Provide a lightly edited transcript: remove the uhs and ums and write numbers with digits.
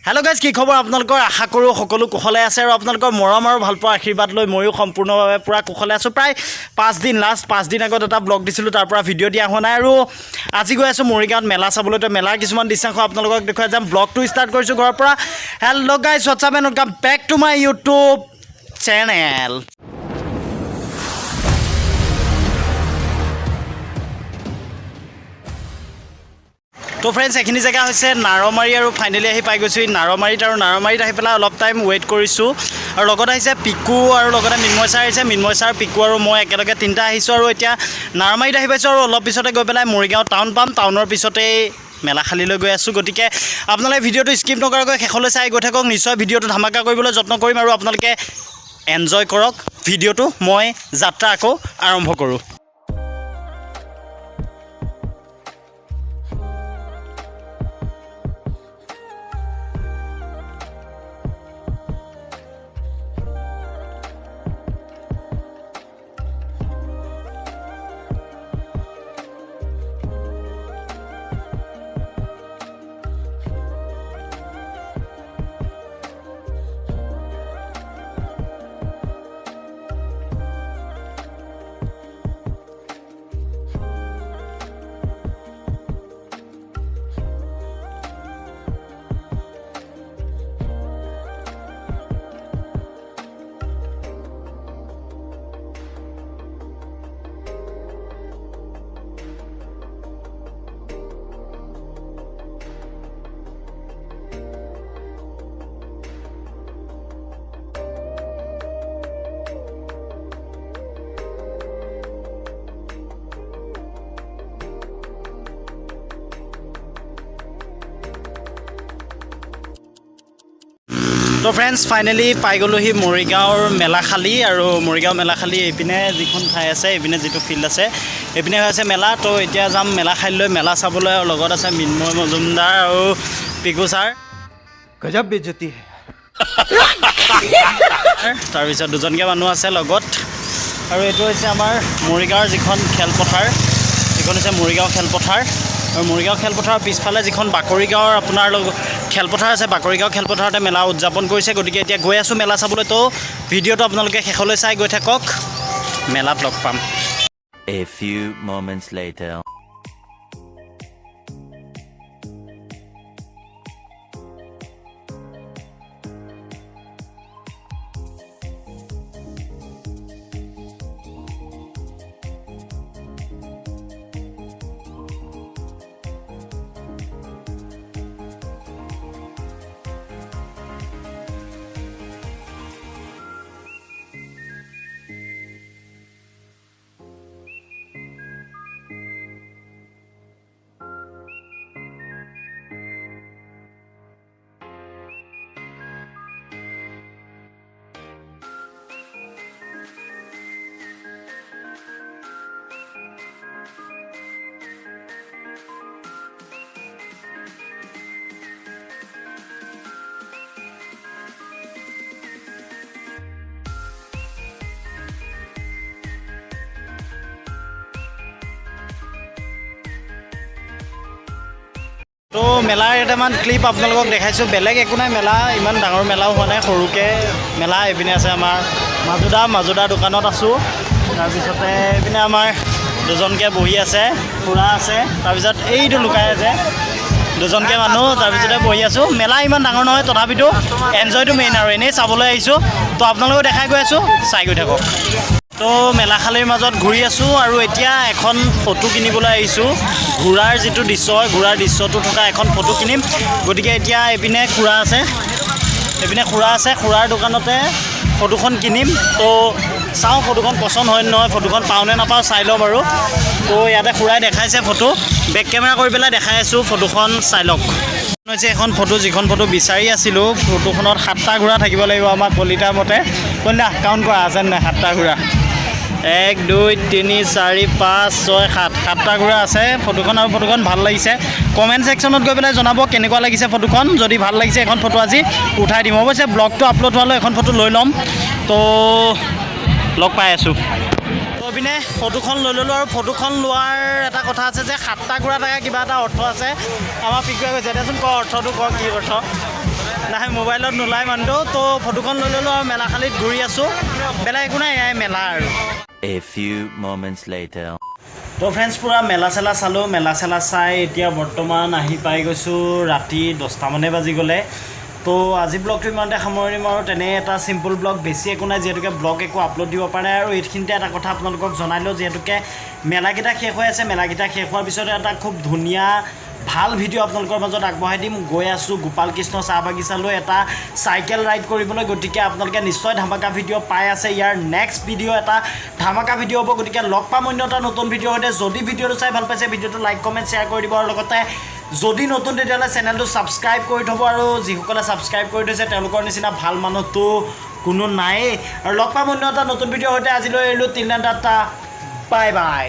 Hello guys की खबर आपनलोকৰ आशा करूँ সকলো কুশলে আছে আৰু আপোনালোকৰ মৰম আৰু ভালপোৱা আশীৰ্বাদ লৈ ময়ো সম্পূৰ্ণভাৱে পুৰা কুশলে আছোঁ প্ৰায় 5 দিন লাষ্ট 5 দিন আগত এটা ব্লগ দিছিলোঁ তাৰ পৰা ভিডিঅ' দিয়া হোৱা নাই আৰু আজি গৈ আছোঁ মৰিগাঁৱত মেলা চাবলৈ তো মেলাৰ কিছুমান দৃশ্যাংশ আপোনালোকক দেখুৱাই যাম ব্লগটো ষ্টাৰ্ট কৰিছোঁ ঘৰৰ পৰা hello' guys what's up and welcome back to my YouTube channel তো ফ্ৰেণ্ডছ এইখিনি জেগা হৈছে নাৰমাৰী আৰু ফাইনেলি আহি পাই গৈছোঁ নাৰমাৰীত আৰু নাৰমাৰীত আহি পেলাই অলপ টাইম ৱেইট কৰিছোঁ আৰু লগত আহিছে পিকু আৰু লগতে মিন্ময় ছাৰ আহিছে মিন্ময় ছাৰ পিকু আৰু মই একেলগে তিনিটা আহিছোঁ আৰু এতিয়া নাৰমাৰীত আহি পাইছোঁ আৰু অলপ পিছতে গৈ পেলাই মৰিগাঁও টাউন পাম টাউনৰ পিছতেই মেলাখালীলৈ গৈ আছোঁ গতিকে আপোনালোকে ভিডিঅ'টো স্কিপ নকৰাকৈ শেষলৈ চাই গৈ থাকক নিশ্চয় ভিডিঅ'টো ধামাকা কৰিবলৈ যত্ন কৰিম আৰু আপোনালোকে এনজয় কৰক ভিডিঅ'টো মই যাত্ৰা আকৌ আৰম্ভ কৰোঁ তো ফ্ৰেণ্ডছ ফাইনেলি পাই গ'লোহি মৰিগাঁৱৰ মেলাখালী আৰু মৰিগাঁও মেলাখালী এইপিনে যিখন ঠাই আছে এইপিনে যিটো ফিল্ড আছে এইপিনে হৈ আছে মেলা তো এতিয়া যাম মেলাখালীলৈ মেলা চাবলৈ আৰু লগত আছে মিন্ময় মজুমদাৰ আৰু পিকু ছাৰ গজব বেজতি তাৰপিছত দুজনকৈ মানুহ আছে লগত আৰু এইটো হৈছে আমাৰ মৰিগাঁৱৰ যিখন খেলপথাৰ এইখন হৈছে মৰিগাঁও খেলপথাৰ আৰু মৰিগাঁও খেলপথাৰৰ পিছফালে যিখন বাকৰি গাঁৱৰ আপোনাৰ খেলপথাৰ আছে বাকৰিগাঁও খেলপথাৰতে মেলা উদযাপন কৰিছে গতিকে এতিয়া গৈ আছোঁ মেলা চাবলৈ তো ভিডিঅ'টো আপোনালোকে শেষলৈ চাই গৈ থাকক মেলাত লগ পাম A few moments later. তো মেলাৰ এটামান ক্লিপ আপোনালোকক দেখাইছোঁ বেলেগ একো নাই মেলা ইমান ডাঙৰ মেলাও হোৱা নাই সৰুকৈ মেলা এইপিনে আছে আমাৰ মাজুদাৰ দোকানত আছোঁ তাৰপিছতে এইপিনে আমাৰ দুজনকৈ বহি আছে খুৰা আছে তাৰপিছত এইটো লুকাই আছে দুজনকৈ মানুহ তাৰপিছতে বহি আছোঁ মেলা ইমান ডাঙৰ নহয় তথাপিতো এনজয়টো মেইন আৰু এনেই চাবলৈ আহিছোঁ তো আপোনালোকক দেখাই গৈ আছোঁ চাই গৈ থাকক তো মেলাখালীৰ মাজত ঘূৰি আছোঁ আৰু এতিয়া এখন ফটো কিনিবলৈ আহিছোঁ ঘোঁৰাৰ যিটো দৃশ্য হয় ঘোঁৰাৰ দৃশ্যটো থকা এখন ফটো কিনিম গতিকে এতিয়া এইপিনে খুৰা আছে খুৰাৰ দোকানতে ফটোখন কিনিম তো চাওঁ ফটোখন পচন্দ হয় নহয় ফটোখন পাওঁনে নাপাওঁ চাই লওঁ বাৰু তো ইয়াতে খুৰাই দেখাইছে ফটো বেক কেমেৰা কৰি পেলাই দেখাই আছোঁ ফটোখন চাই লওক হৈছে এখন ফটো যিখন ফটো বিচাৰি আছিলোঁ ফটোখনত 7টা ঘোঁৰা থাকিব লাগিব আমাৰ কলিতাৰ মতে কলিতা কাউণ্ট কৰা আছে নাই 7টা ঘোঁৰা 1 2 3 4 5 6 7 7টা ঘোঁৰা আছে ফটোখন আৰু ফটোখন ভাল লাগিছে কমেণ্ট ছেকশ্যনত গৈ পেলাই জনাব কেনেকুৱা লাগিছে ফটোখন যদি ভাল লাগিছে এখন ফটো আজি উঠাই দিম অৱশ্যে ব্লগটো আপলোড হোৱালৈ এখন ফটো লৈ ল'ম তো লগ পাই আছোঁ তো পিনে ফটোখন লৈ ল'লোঁ আৰু ফটোখন লোৱাৰ এটা কথা আছে যে 7টা ঘোঁৰা থকা কিবা এটা অৰ্থ আছে আমাৰ পিকুৱে কৈছে দেচোন ক অৰ্থটো ক কি অৰ্থ নাই মোবাইলত নোলাই মানুহটো তো ফটোখন লৈ ল'লোঁ আৰু মেলাখালীত ঘূৰি আছোঁ বেলেগ একো নাই এয়াই মেলা আৰু A few moments later. তো ফ্ৰেণ্ডছ পূৰা মেলা চেলা চালোঁ মেলা চেলা চাই এতিয়া বৰ্তমান আহি পাই গৈছোঁ ৰাতি 10টামানে বাজি গ'লে তো আজি ব্লগটো ইমানতে সামৰণি মাৰোঁ তেনে এটা চিম্পল ব্লগ বেছি একো নাই যিহেতুকে ব্লগ একো আপলোড দিব পৰা নাই আৰু এইখিনিতে এটা কথা আপোনালোকক জনাই লওঁ যিহেতুকে মেলাকেইটা শেষ হৈ আছে মেলাকেইটা শেষ হোৱাৰ পিছতে এটা খুব ধুনীয়া ভাল ভিডিঅ' আপোনালোকৰ মাজত আগবঢ়াই দিম গৈ আছোঁ গোপাল কৃষ্ণ চাহ বাগিচালৈ এটা চাইকেল ৰাইড কৰিবলৈ গতিকে আপোনালোকে নিশ্চয় ধামাকা ভিডিঅ' পাই আছে ইয়াৰ নেক্সট ভিডিঅ' এটা ধামাকা ভিডিঅ' হ'ব গতিকে লগ পাম অন্য এটা নতুন ভিডিঅ' সৈতে যদি ভিডিঅ'টো চাই ভাল পাইছে ভিডিঅ'টো লাইক কমেণ্ট শ্বেয়াৰ কৰি দিব আৰু লগতে যদি নতুন তেতিয়াহ'লে চেনেলটো ছাবস্ক্ৰাইব কৰি থ'ব আৰু যিসকলে ছাবস্ক্ৰাইব কৰি থৈছে তেওঁলোকৰ নিচিনা ভাল মানুহটো কোনো নায়েই আৰু লগ পাম অন্য এটা নতুন ভিডিঅ'ৰ সৈতে আজিলৈ এৰিলোঁ 3 বাই বাই